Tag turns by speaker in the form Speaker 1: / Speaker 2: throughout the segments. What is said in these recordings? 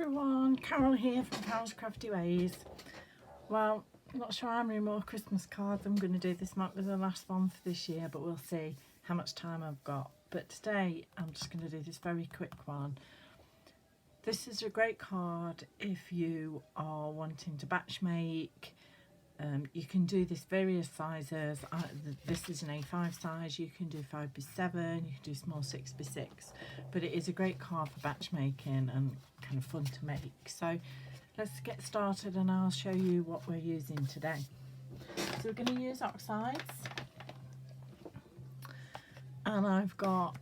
Speaker 1: everyone, Carol here from Carol's Crafty Ways. Well, I'm not sure how many more Christmas cards I'm going to do. This might be the last one for this year, but we'll see how much time I've got. But today I'm just going to do this very quick one. This is a great card if you are wanting to batch make. You can do this various sizes. This is an A5 size. You can do 5x7, you can do small 6x6, but it is a great card for batch making and kind of fun to make. So let's get started and I'll show you what we're using today. So we're going to use Oxides, and I've got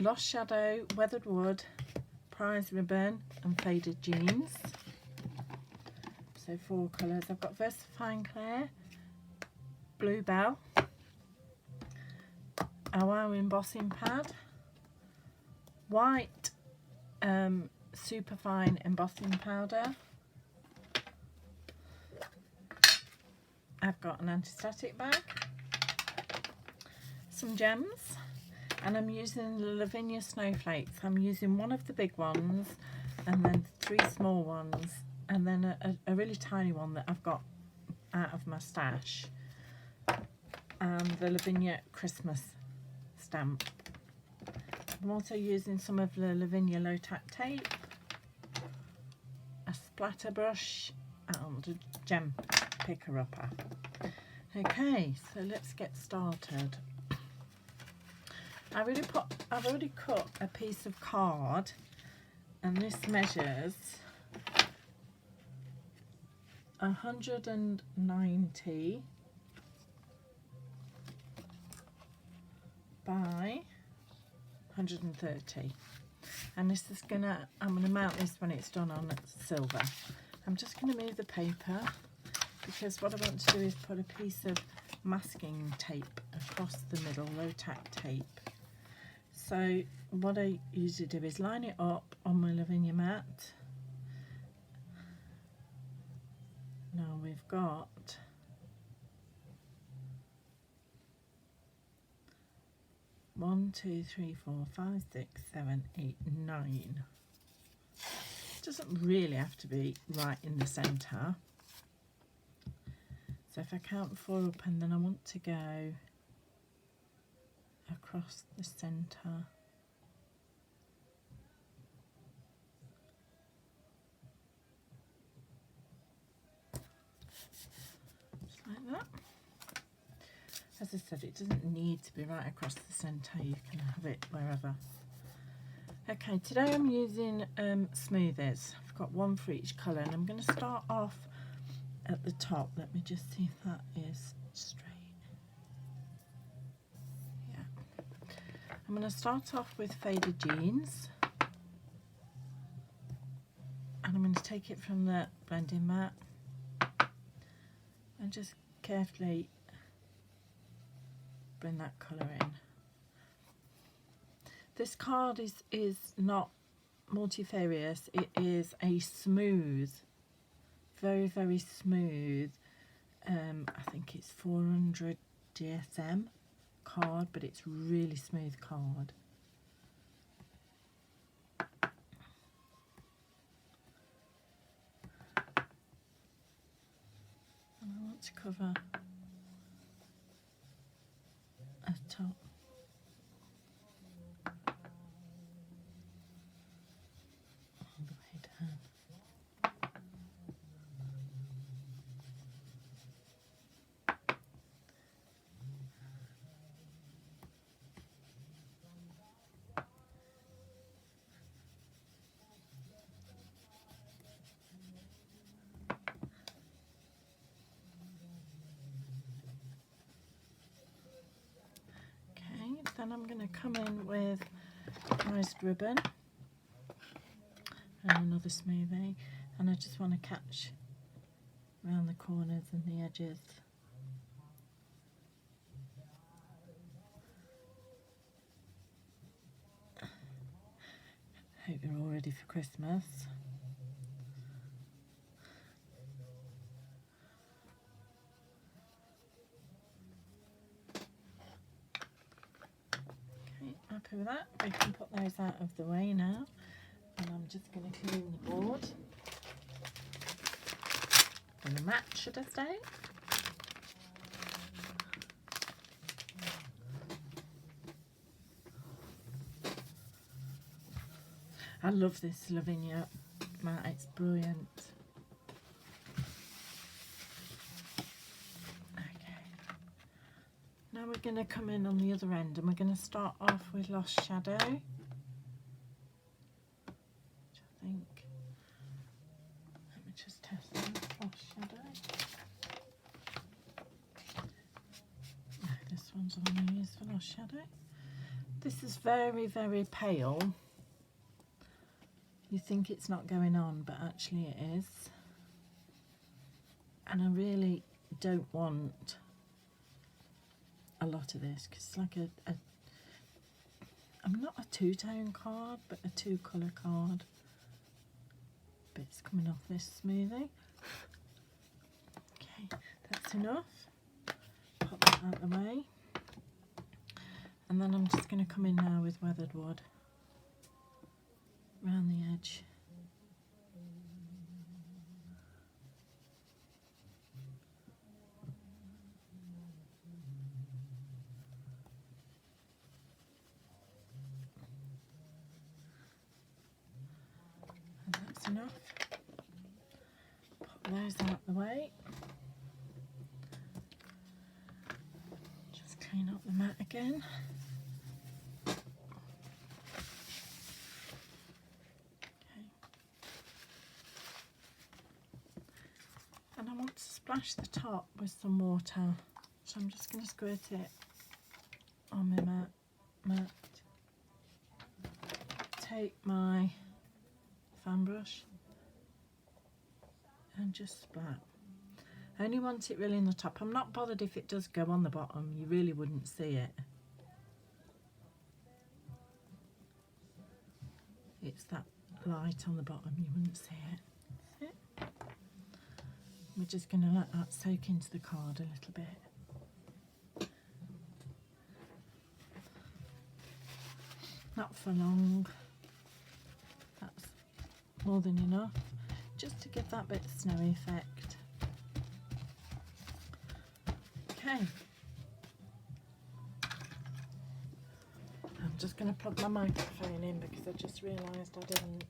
Speaker 1: Lost Shadow, Weathered Wood, Prize Ribbon and Faded Jeans. So 4 colours. I've got Versafine Clay, Blue Belle, a Wow Embossing Pad, White Superfine Embossing Powder. I've got an anti-static bag, some gems, and I'm using the Lavinia Snowflakes. I'm using one of the big ones and then 3 small ones, and then a really tiny one that I've got out of my stash, and the Lavinia Christmas stamp. I'm also using some of the Lavinia low tack tape, a splatter brush and a gem picker upper. Okay, so let's get started. I've already cut a piece of card, and this measures 190 by 130, and this is I'm gonna mount this when it's done on silver. I'm just gonna move the paper because what I want to do is put a piece of masking tape across the middle, low tack tape. So what I usually do is line it up on my Lavinia mat. Now we've got 1, 2, 3, 4, 5, 6, 7, 8, 9. It doesn't really have to be right in the centre. So if I count 4 up and then I want to go across the centre. Like that. As I said, it doesn't need to be right across the centre, you can have it wherever. Okay, today I'm using Smoothies. I've got one for each colour, and I'm going to start off at the top. Let me just see if that is straight. Yeah. I'm going to start off with Faded Jeans, and I'm going to take it from the blending mat and just carefully bring that colour in. This card is not multifarious, it is a smooth, very smooth, I think it's 400 DSM card, but it's really smooth card. And I want to cover a top. All the way down. Then I'm going to come in with Prized Ribbon and another smoothie, and I just want to catch around the corners and the edges. Hope you're all ready for Christmas. Happy with that? We can put those out of the way now. And I'm just going to clean the board. And the mat, should I say. I love this Lavinia mat, it's brilliant. Okay. Now we're going to come in on the other end and we're going to start off with Lost Shadow. Which I think, let me just test that, Lost Shadow. No, this one's the one I use for Lost Shadow. This is very, very pale. You think it's not going on, but actually it is. And I really don't want a lot of this because it's like I'm not a two-tone card, but a two-colour card. Bits coming off this smoothie. Okay, that's enough. Pop that out of the way. And then I'm just going to come in now with weathered wood around the edge. And that's enough. Pop those out the way. Just clean up the mat again. And I want to splash the top with some water, so I'm just going to squirt it on my mat. Take my fan brush and just splat. I only want it really in the top. I'm not bothered if it does go on the bottom, you really wouldn't see it. It's that light on the bottom, you wouldn't see it. That's it. We're just going to let that soak into the card a little bit. Not for long. That's more than enough. Just to give that bit of snowy effect. Okay. I'm just going to plug my microphone in because I just realised I didn't.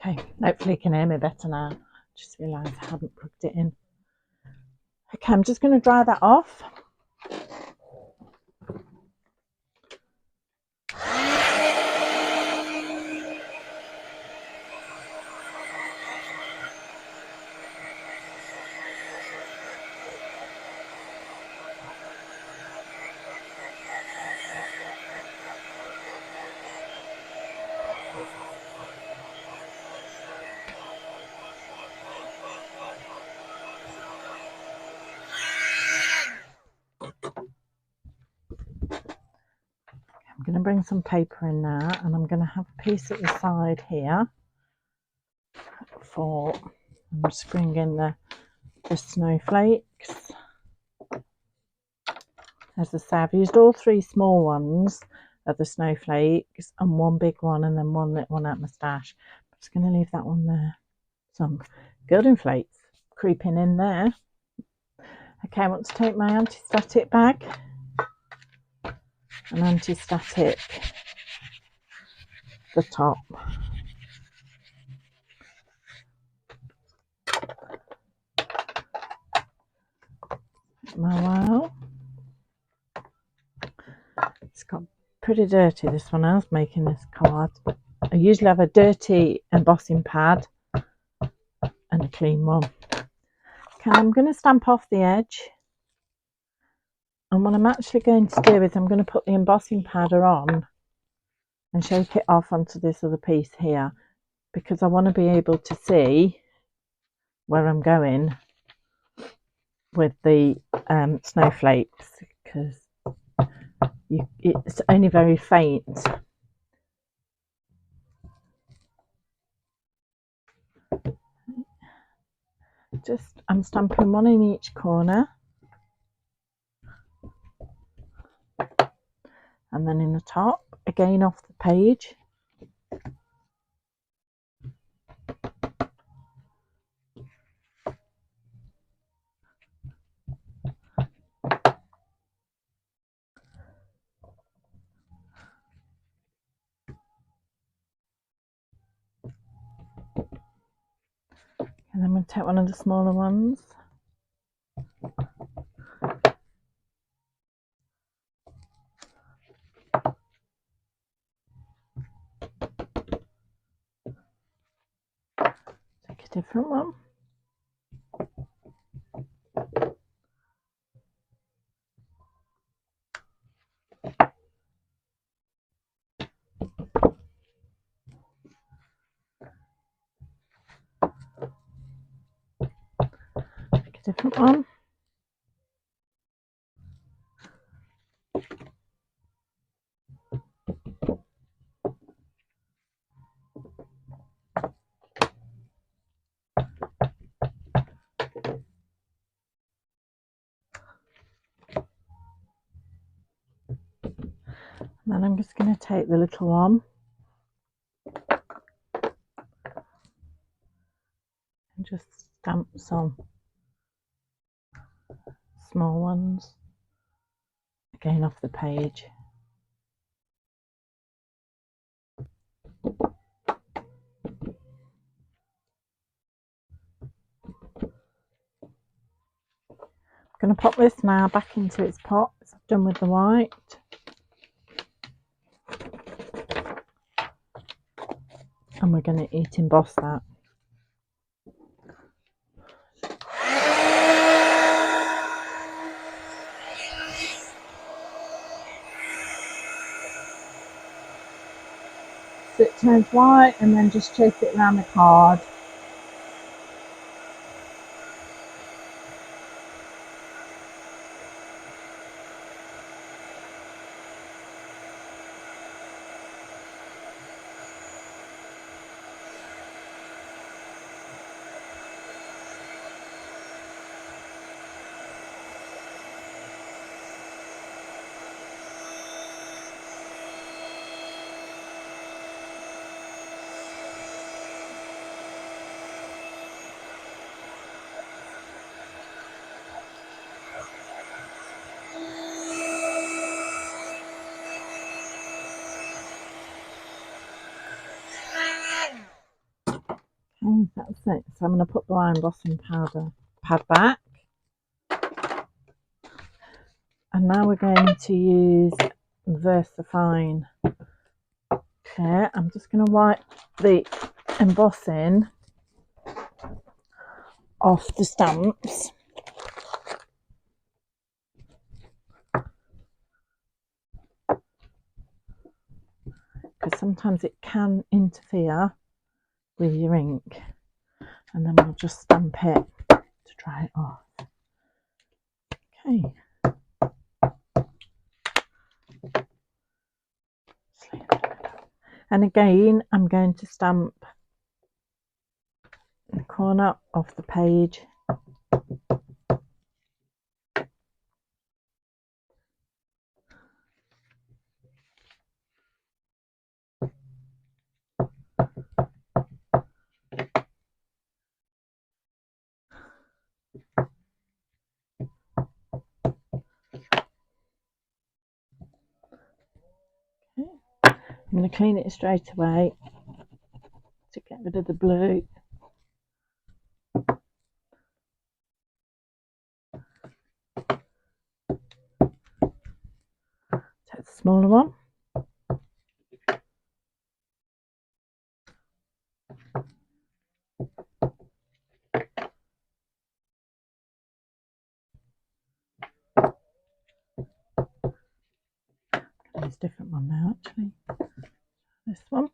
Speaker 1: Okay, hopefully you can hear me better now. Just realised I hadn't plugged it in. Okay, I'm just going to dry that off. I'm going to bring some paper in now, and I'm going to have a piece at the side here for, I'm just bringing the snowflakes. As I say, I've used all three small ones of the snowflakes and one big one and then one little one at my stash. I'm just going to leave that one there. Some golden flakes creeping in there. Okay, I want to take my anti-static bag. An anti-static, the top. Wow, it's got pretty dirty, this one. I was making this card. I usually have a dirty embossing pad and a clean one. Okay, I'm going to stamp off the edge. And what I'm actually going to do is I'm going to put the embossing powder on and shake it off onto this other piece here, because I want to be able to see where I'm going with the snowflakes, because it's only very faint. I'm stamping one in each corner, and then in the top again off the page. And I'm going to take one of the smaller ones. Take a different one. Take a different one. And then I'm just going to take the little one and just stamp some small ones again off the page. I'm going to pop this now back into its pot. So I've done with the white. And we're going to heat emboss that. So it turns white, and then just chase it around the card. Okay, that's it. So I'm going to put the embossing pad back. And now we're going to use VersaFine clear. I'm just going to wipe the embossing off the stamps. Because sometimes it can interfere with your ink. And then we'll just stamp it to dry it off. Okay. And again, I'm going to stamp the corner of the page. Okay. I'm going to clean it straight away to get rid of the blue. Take the smaller one. There's a different one now, actually. This one.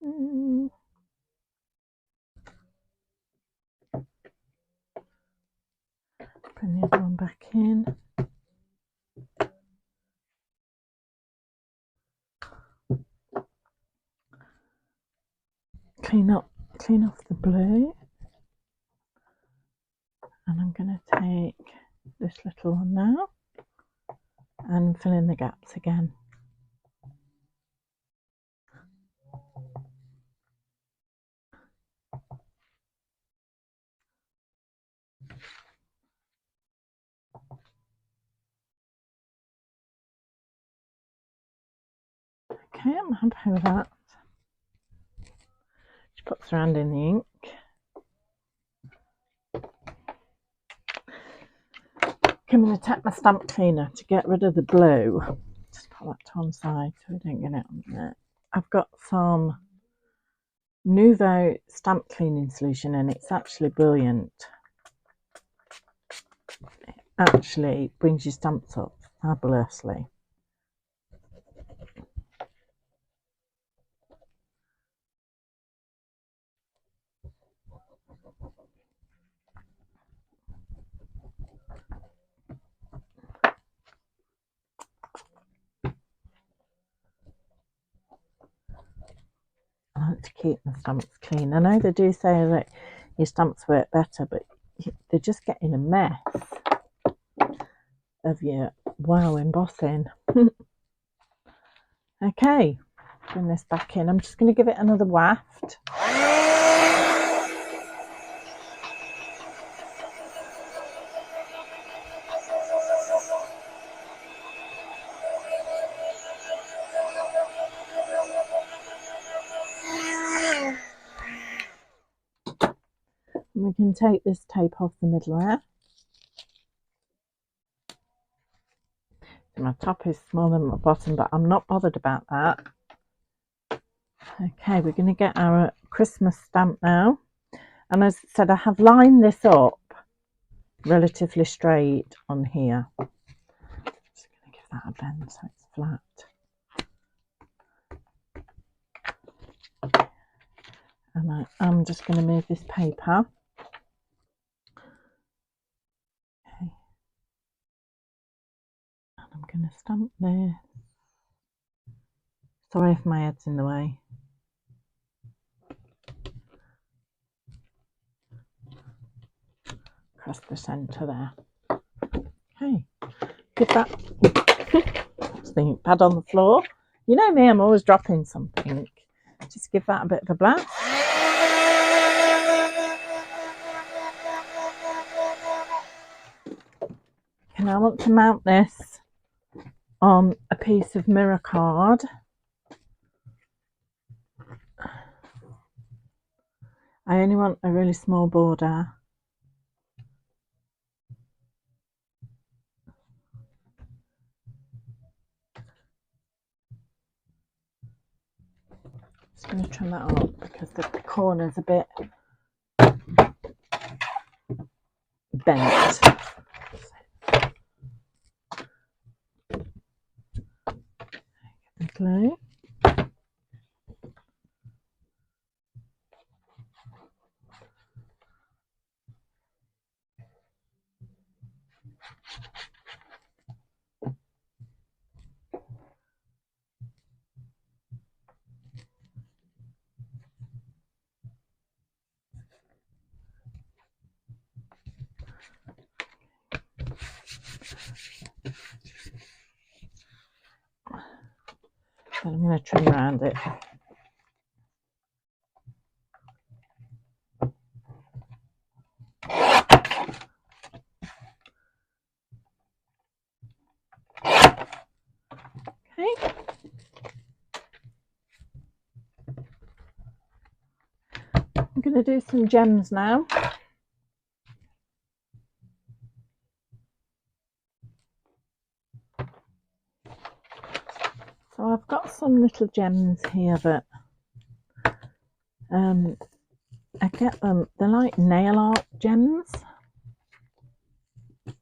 Speaker 1: Bring the other one back in. Clean off the blue. And I'm going to take this little one now and fill in the gaps again. Okay, I'm happy with that. She puts her hand in the ink. I'm going to tap my stamp cleaner to get rid of the blue. Just put that to one side so we don't get it on there. I've got some Nouveau stamp cleaning solution and it's actually brilliant. It actually brings your stamps up fabulously. I like to keep my stamps clean. I know they do say that your stamps work better, but they're just getting a mess of your wow embossing. Okay, bring this back in. I'm just going to give it another waft. And we can take this tape off the middle there. My top is smaller than my bottom, but I'm not bothered about that. Okay, we're going to get our Christmas stamp now. And as I said, I have lined this up relatively straight on here. Just going to give that a bend so it's flat. And I'm just going to move this paper. Okay. And I'm going to stamp there. Sorry if my head's in the way. Across the centre there. Okay. Give that. That's the ink pad on the floor. You know me, I'm always dropping something. Just give that a bit of a blast. And I want to mount this on a piece of mirror card. I only want a really small border. Just going to trim that up because the corner's a bit bent. The glue. And I'm going to trim around it. Okay. I'm going to do some gems now. So I've got some little gems here that I get them. They're like nail art gems.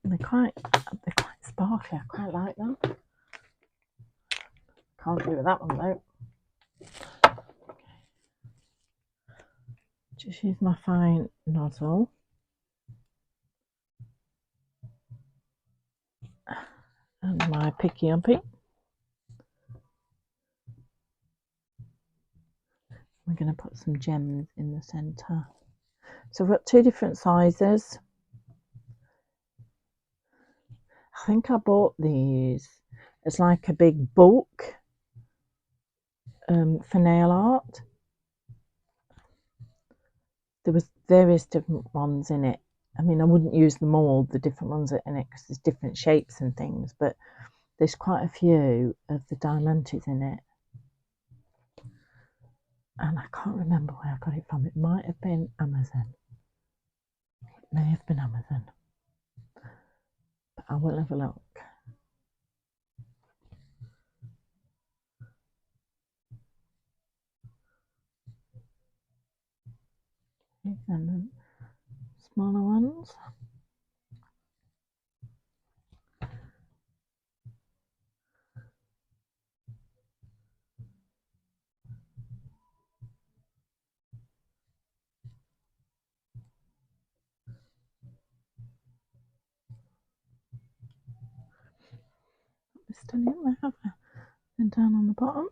Speaker 1: They're quite sparkly. I quite like them. Can't do with that one though. Just use my fine nozzle. And my picky uppy. We're going to put some gems in the centre. So I've got 2 different sizes. I think I bought these as like a big bulk for nail art. There was various different ones in it. I mean, I wouldn't use them all, the different ones in it, because there's different shapes and things, but there's quite a few of the diamantes in it. And I can't remember where I got it from. It might have been Amazon. It may have been Amazon. But I will have a look. And then smaller ones. Still in there, and down on the bottom.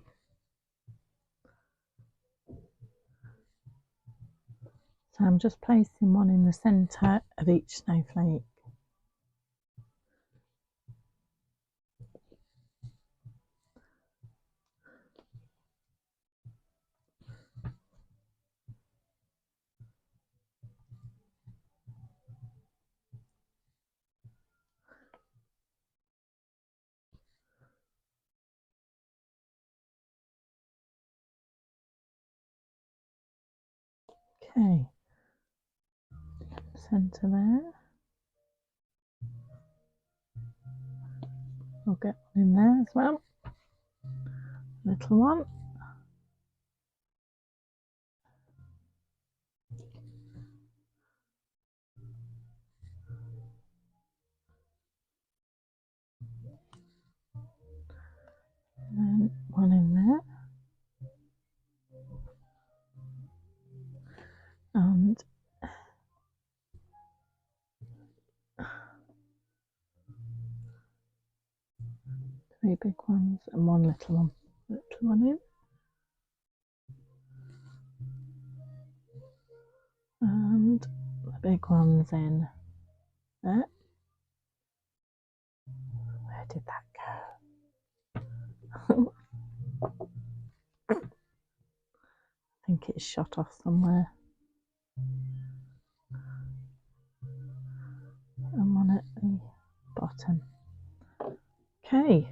Speaker 1: So I'm just placing one in the centre of each snowflake. Okay, centre there. I'll get one in there as well. Little one. And then one in there. And 3 big ones and 1 little one. Little one in. And the big ones in there. Where did that go? I think it's shot off somewhere. And one at the bottom. Okay.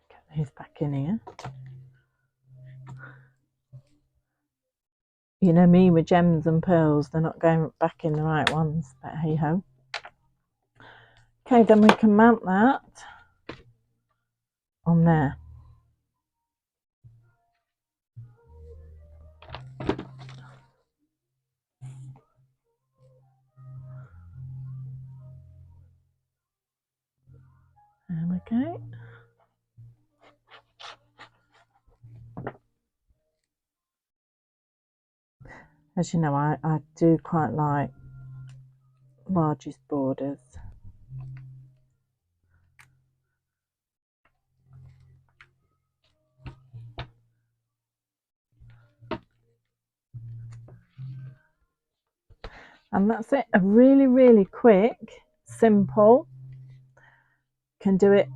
Speaker 1: Get these back in here. You know me with gems and pearls, they're not going back in the right ones, but hey ho. Okay, then we can mount that on there. There we go. As you know, I do quite like largest borders. And that's it. A really, really quick, simple. Can do it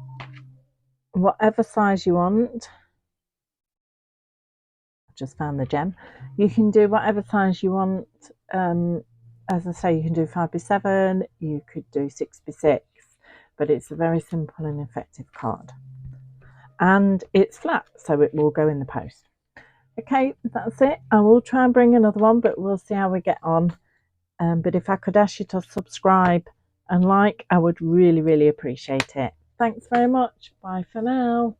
Speaker 1: whatever size you want. I've just found the gem. You can do whatever size you want. As I say, you can do 5x7, you could do 6x6, but it's a very simple and effective card. And it's flat, so it will go in the post. Okay, that's it. I will try and bring another one, but we'll see how we get on. But if I could ask you to subscribe and like, I would really, really appreciate it. Thanks very much. Bye for now.